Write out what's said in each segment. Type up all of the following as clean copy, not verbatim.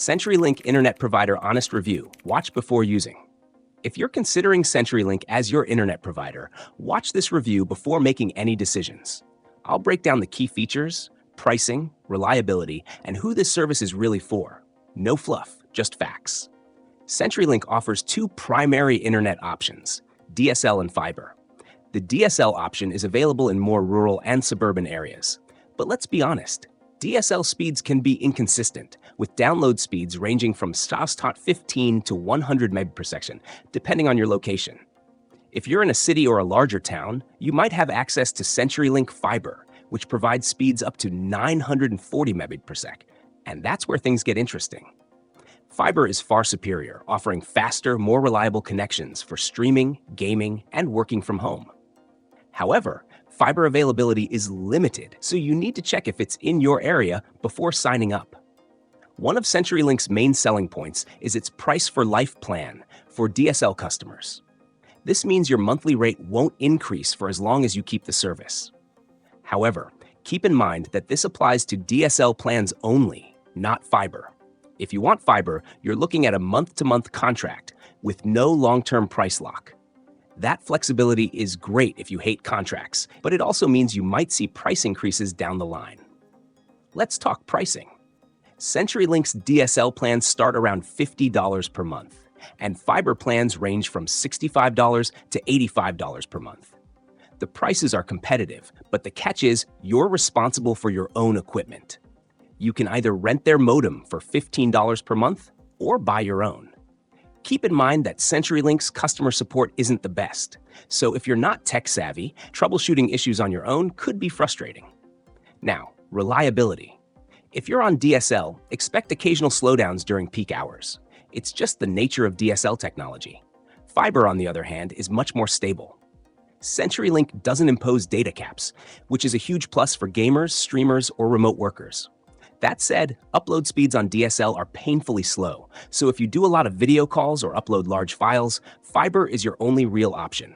CenturyLink Internet Provider Honest Review. Watch before using. If you're considering CenturyLink as your internet provider, watch this review before making any decisions. I'll break down the key features, pricing, reliability, and who this service is really for. No fluff, just facts. CenturyLink offers two primary internet options, DSL and fiber. The DSL option is available in more rural and suburban areas. But let's be honest, DSL speeds can be inconsistent, with download speeds ranging from SOS.tot 15 to 100 Mbps, depending on your location. If you're in a city or a larger town, you might have access to CenturyLink Fiber, which provides speeds up to 940 Mbps, and that's where things get interesting. Fiber is far superior, offering faster, more reliable connections for streaming, gaming, and working from home. However, fiber availability is limited, so you need to check if it's in your area before signing up. One of CenturyLink's main selling points is its Price for Life plan for DSL customers. This means your monthly rate won't increase for as long as you keep the service. However, keep in mind that this applies to DSL plans only, not fiber. If you want fiber, you're looking at a month-to-month contract with no long-term price lock. That flexibility is great if you hate contracts, but it also means you might see price increases down the line. Let's talk pricing. CenturyLink's DSL plans start around $50 per month, and fiber plans range from $65 to $85 per month. The prices are competitive, but the catch is you're responsible for your own equipment. You can either rent their modem for $15 per month or buy your own. Keep in mind that CenturyLink's customer support isn't the best, so if you're not tech-savvy, troubleshooting issues on your own could be frustrating. Now, reliability. If you're on DSL, expect occasional slowdowns during peak hours. It's just the nature of DSL technology. Fiber, on the other hand, is much more stable. CenturyLink doesn't impose data caps, which is a huge plus for gamers, streamers, or remote workers. That said, upload speeds on DSL are painfully slow, so if you do a lot of video calls or upload large files, fiber is your only real option.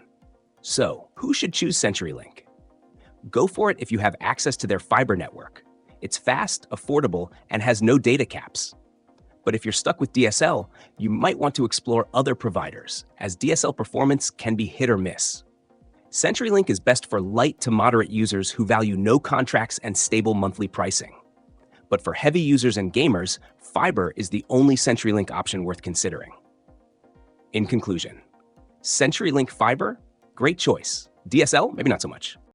So, who should choose CenturyLink? Go for it if you have access to their fiber network. It's fast, affordable, and has no data caps. But if you're stuck with DSL, you might want to explore other providers, as DSL performance can be hit or miss. CenturyLink is best for light to moderate users who value no contracts and stable monthly pricing. But for heavy users and gamers, fiber is the only CenturyLink option worth considering. In conclusion, CenturyLink Fiber, great choice. DSL, maybe not so much.